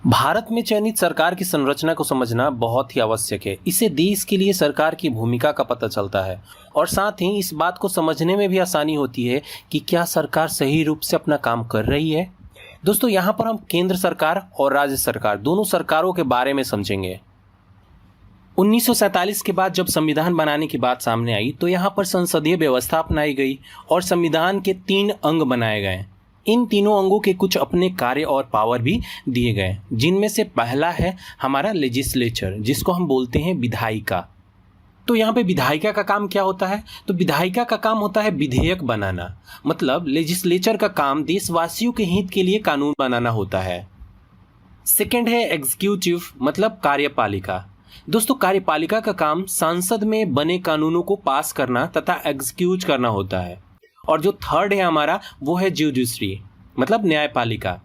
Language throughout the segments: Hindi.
भारत में चयनित सरकार की संरचना को समझना बहुत ही आवश्यक है। इससे देश के लिए सरकार की भूमिका का पता चलता है और साथ ही इस बात को समझने में भी आसानी होती है कि क्या सरकार सही रूप से अपना काम कर रही है। दोस्तों, यहाँ पर हम केंद्र सरकार और राज्य सरकार दोनों सरकारों के बारे में समझेंगे। 1947 के बाद जब संविधान बनाने की बात सामने आई तो यहाँ पर संसदीय व्यवस्था अपनाई गई और संविधान के 3 अंग बनाए गए। इन तीनों अंगों के कुछ अपने कार्य और पावर भी दिए गए, जिनमें से पहला है हमारा लेजिस्लेचर, जिसको हम बोलते हैं विधायिका। तो यहाँ पे विधायिका का काम क्या होता है? तो विधायिका का काम होता है विधेयक बनाना। मतलब लेजिस्लेचर का काम देशवासियों के हित के लिए कानून बनाना होता है। सेकेंड है एग्जीक्यूटिव, मतलब कार्यपालिका। दोस्तों, कार्यपालिका का काम संसद में बने कानूनों को पास करना तथा एग्जीक्यूट करना होता है। और जो थर्ड है हमारा, वो है जुडिशरी, मतलब न्यायपालिका।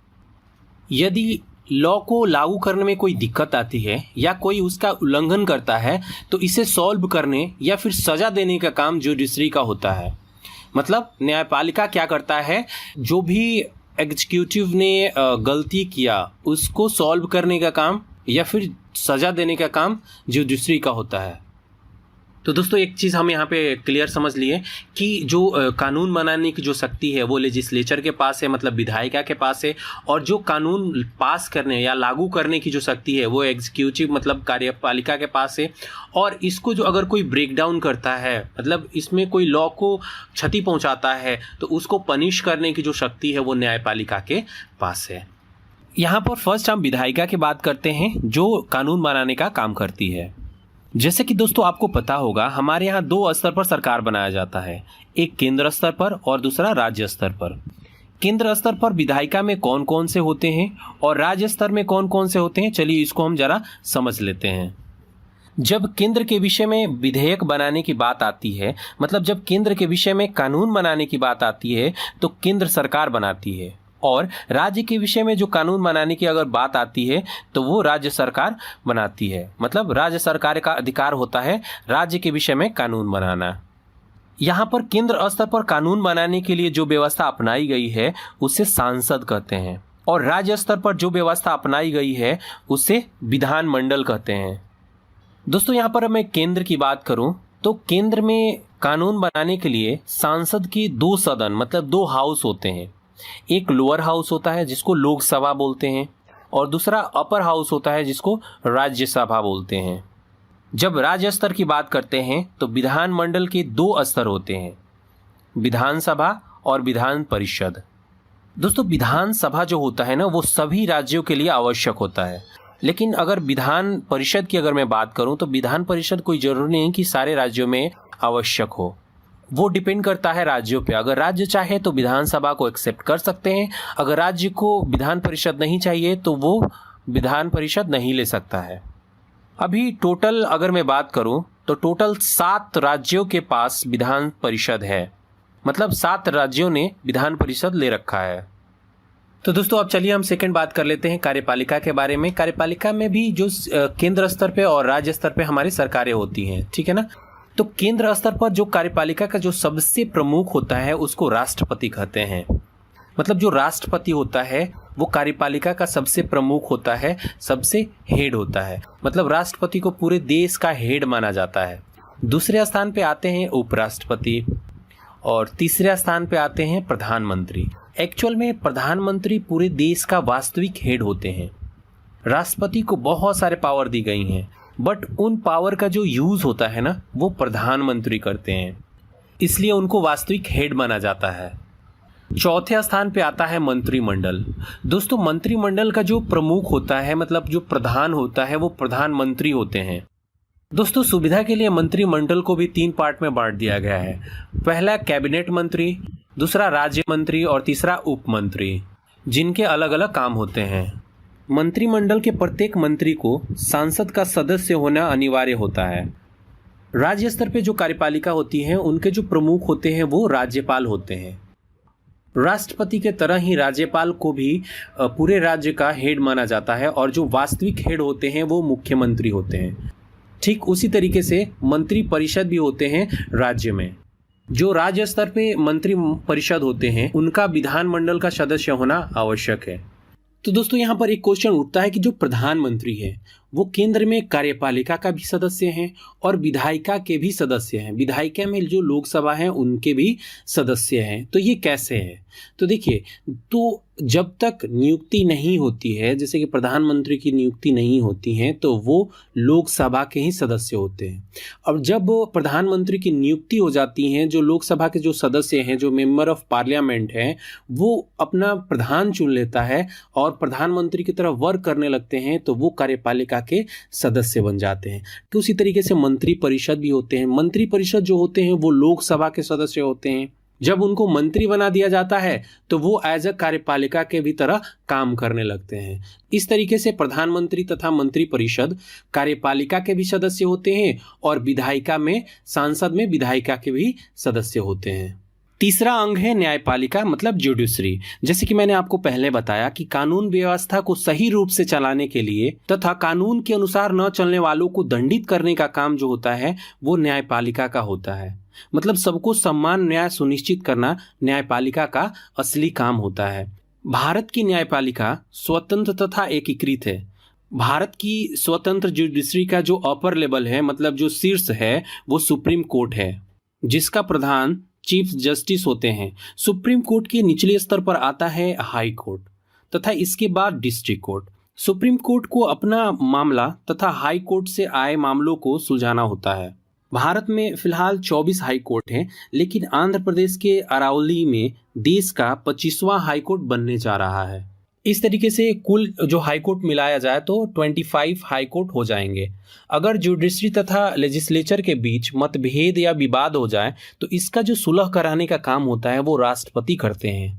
यदि लॉ को लागू करने में कोई दिक्कत आती है या कोई उसका उल्लंघन करता है तो इसे सॉल्व करने या फिर सजा देने का काम जुडिशरी का होता है। मतलब न्यायपालिका क्या करता है, जो भी एग्जीक्यूटिव ने गलती किया उसको सॉल्व करने का काम या फिर सजा देने का काम जुडिशरी का होता है। तो दोस्तों, एक चीज़ हम यहाँ पे क्लियर समझ लिए कि जो कानून बनाने की जो शक्ति है वो लेजिस्लेचर के पास है, मतलब विधायिका के पास है, और जो कानून पास करने या लागू करने की जो शक्ति है वो एग्जीक्यूटिव मतलब कार्यपालिका के पास है। और इसको जो अगर कोई ब्रेक डाउन करता है, मतलब इसमें कोई लॉ को क्षति पहुँचाता है, तो उसको पनिश करने की जो शक्ति है वो न्यायपालिका के पास है। यहाँ पर फर्स्ट हम विधायिका की बात करते हैं, जो कानून बनाने का काम करती है। जैसे कि दोस्तों आपको पता होगा, हमारे यहाँ 2 स्तर पर सरकार बनाया जाता है, एक केंद्र स्तर पर और दूसरा राज्य स्तर पर। केंद्र स्तर पर विधायिका में कौन कौन से होते हैं और राज्य स्तर में कौन कौन से होते हैं, चलिए इसको हम जरा समझ लेते हैं। जब केंद्र के विषय में विधेयक बनाने की बात आती है, मतलब जब केंद्र के विषय में कानून बनाने की बात आती है तो केंद्र सरकार बनाती है, और राज्य के विषय में जो कानून बनाने की अगर बात आती है तो वो राज्य सरकार बनाती है। मतलब राज्य सरकार का अधिकार होता है राज्य के विषय में कानून बनाना। यहाँ पर केंद्र स्तर पर कानून बनाने के लिए जो व्यवस्था अपनाई गई है उसे सांसद कहते हैं, और राज्य स्तर पर जो व्यवस्था अपनाई गई है उसे विधानमंडल कहते हैं। दोस्तों, यहाँ पर मैं केंद्र की बात करूँ तो केंद्र में कानून बनाने के लिए सांसद की 2 सदन मतलब 2 हाउस होते हैं। एक लोअर हाउस होता है जिसको लोकसभा बोलते हैं, और दूसरा अपर हाउस होता है जिसको राज्यसभा बोलते हैं। जब राज्य स्तर की बात करते हैं तो विधानमंडल के 2 स्तर होते हैं, विधानसभा और विधान परिषद। दोस्तों, विधानसभा जो होता है ना वो सभी राज्यों के लिए आवश्यक होता है, लेकिन अगर विधान परिषद की अगर मैं बात करूं तो विधान परिषद कोई जरूरी नहीं कि सारे राज्यों में आवश्यक हो, वो डिपेंड करता है राज्यों पे। अगर राज्य चाहे तो विधानसभा को एक्सेप्ट कर सकते हैं, अगर राज्य को विधान परिषद नहीं चाहिए तो वो विधान परिषद नहीं ले सकता है। अभी टोटल अगर मैं बात करूं तो टोटल 7 राज्यों के पास विधान परिषद है, मतलब 7 राज्यों ने विधान परिषद ले रखा है। तो दोस्तों, अब चलिए हम सेकंड बात कर लेते हैं कार्यपालिका के बारे में। कार्यपालिका में भी जो केंद्र स्तर पे और राज्य स्तर पे हमारी सरकारें होती हैं, ठीक है ना। तो केंद्र स्तर पर जो कार्यपालिका का जो सबसे प्रमुख होता है उसको राष्ट्रपति कहते हैं। मतलब जो राष्ट्रपति होता है वो कार्यपालिका का सबसे प्रमुख होता है, सबसे हेड होता है। मतलब राष्ट्रपति को पूरे देश का हेड माना जाता है। दूसरे स्थान पे आते हैं उपराष्ट्रपति और तीसरे स्थान पे आते हैं प्रधानमंत्री। एक्चुअल में प्रधानमंत्री पूरे देश का वास्तविक हेड होते हैं। राष्ट्रपति को बहुत सारे पावर दी गई हैं, बट उन पावर का जो यूज होता है ना वो प्रधानमंत्री करते हैं, इसलिए उनको वास्तविक हेड माना जाता है। चौथे स्थान पे आता है मंत्रिमंडल। दोस्तों, मंत्रिमंडल का जो प्रमुख होता है मतलब जो प्रधान होता है वो प्रधानमंत्री होते हैं। दोस्तों, सुविधा के लिए मंत्रिमंडल को भी 3 पार्ट में बांट दिया गया है। पहला कैबिनेट मंत्री, दूसरा राज्य मंत्री और तीसरा उप मंत्री, जिनके अलग अलग काम होते हैं। मंत्रिमंडल के प्रत्येक मंत्री को सांसद का सदस्य होना अनिवार्य होता है। राज्य स्तर पे जो कार्यपालिका होती है उनके जो प्रमुख होते हैं वो राज्यपाल होते हैं। राष्ट्रपति के तरह ही राज्यपाल को भी पूरे राज्य का हेड माना जाता है, और जो वास्तविक हेड होते हैं वो मुख्यमंत्री होते हैं। ठीक उसी तरीके से मंत्री परिषद भी होते हैं राज्य में। जो राज्य स्तर पे मंत्री परिषद होते हैं उनका विधानमंडल का सदस्य होना आवश्यक है। तो दोस्तों यहाँ पर एक क्वेश्चन उठता है कि जो प्रधानमंत्री है वो केंद्र में कार्यपालिका का भी सदस्य हैं और विधायिका के भी सदस्य हैं। विधायिका में जो लोकसभा है उनके भी सदस्य हैं। तो ये कैसे है? तो देखिए, तो जब तक नियुक्ति नहीं होती है, जैसे कि प्रधानमंत्री की नियुक्ति नहीं होती है, तो वो लोकसभा के ही सदस्य होते हैं। और जब प्रधानमंत्री की नियुक्ति हो जाती है, जो लोकसभा के जो सदस्य हैं, जो मेंबर ऑफ पार्लियामेंट हैं, वो अपना प्रधान चुन लेता है और प्रधानमंत्री की तरफ वर्क करने लगते हैं, तो वो कार्यपालिका के सदस्य बन जाते हैं। तो उसी तरीके से मंत्री परिषद भी होते हैं। मंत्री परिषद जो होते हैं वो लोकसभा के सदस्य होते हैं। जब उनको मंत्री बना दिया जाता है तो वो एज अ कार्यपालिका के भी तरह काम करने लगते हैं। इस तरीके से प्रधानमंत्री तथा मंत्री परिषद कार्यपालिका के भी सदस्य होते हैं और विधायिका में, सांसद में विधायिका के भी सदस्य होते हैं। तीसरा अंग है न्यायपालिका, मतलब जुडिशरी। जैसे कि मैंने आपको पहले बताया कि कानून व्यवस्था को सही रूप से चलाने के लिए तथा कानून के अनुसार न चलने वालों को दंडित करने का काम जो होता है वो न्यायपालिका का होता है। मतलब सबको समान न्याय सुनिश्चित करना न्यायपालिका का असली काम होता है। भारत की न्यायपालिका स्वतंत्र तथा एकीकृत है। भारत की स्वतंत्र जुडिशरी का जो अपर लेवल है, मतलब जो शीर्ष है, वो सुप्रीम कोर्ट है, जिसका प्रधान चीफ जस्टिस होते हैं। सुप्रीम कोर्ट के निचले स्तर पर आता है हाई कोर्ट तथा इसके बाद डिस्ट्रिक्ट कोर्ट। सुप्रीम कोर्ट को अपना मामला तथा हाई कोर्ट से आए मामलों को सुलझाना होता है। भारत में फिलहाल 24 हाई कोर्ट हैं, लेकिन आंध्र प्रदेश के अरावली में देश का 25वां हाई कोर्ट बनने जा रहा है। इस तरीके से कुल जो हाई कोर्ट मिलाया जाए तो 25 हाई कोर्ट हो जाएंगे। अगर जुडिशरी तथा लेजिस्लेचर के बीच मतभेद या विवाद हो जाए तो इसका जो सुलह कराने का काम होता है वो राष्ट्रपति करते हैं।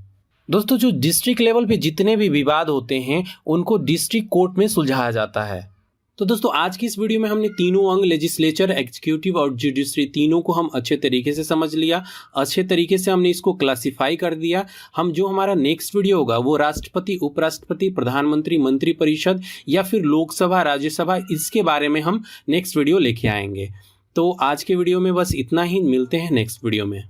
दोस्तों, जो डिस्ट्रिक्ट लेवल पे जितने भी विवाद होते हैं उनको डिस्ट्रिक्ट कोर्ट में सुलझाया जाता है। तो दोस्तों, आज की इस वीडियो में हमने तीनों अंग, लेजिस्लेचर, एग्जीक्यूटिव और जुडिशरी, तीनों को हम अच्छे तरीके से समझ लिया। अच्छे तरीके से हमने इसको क्लासिफाई कर दिया। हम जो हमारा नेक्स्ट वीडियो होगा वो राष्ट्रपति, उपराष्ट्रपति, प्रधानमंत्री, मंत्री परिषद या फिर लोकसभा, राज्यसभा, इसके बारे में हम नेक्स्ट वीडियो लेके आएंगे। तो आज के वीडियो में बस इतना ही। मिलते हैं नेक्स्ट वीडियो में।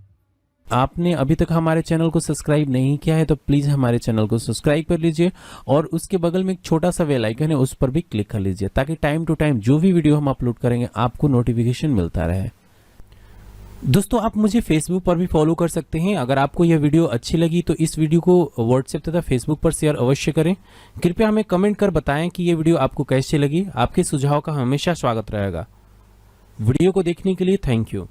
आपने अभी तक हमारे चैनल को सब्सक्राइब नहीं किया है तो प्लीज़ हमारे चैनल को सब्सक्राइब कर लीजिए और उसके बगल में एक छोटा सा बेल आइकन है, उस पर भी क्लिक कर लीजिए ताकि टाइम टू टाइम जो भी वीडियो हम अपलोड करेंगे आपको नोटिफिकेशन मिलता रहे। दोस्तों, आप मुझे फेसबुक पर भी फॉलो कर सकते हैं। अगर आपको यह वीडियो अच्छी लगी तो इस वीडियो को व्हाट्सएप तथा फेसबुक पर शेयर अवश्य करें। कृपया हमें कमेंट कर बताएं कि ये वीडियो आपको कैसी लगी। आपके सुझाव का हमेशा स्वागत रहेगा। वीडियो को देखने के लिए थैंक यू।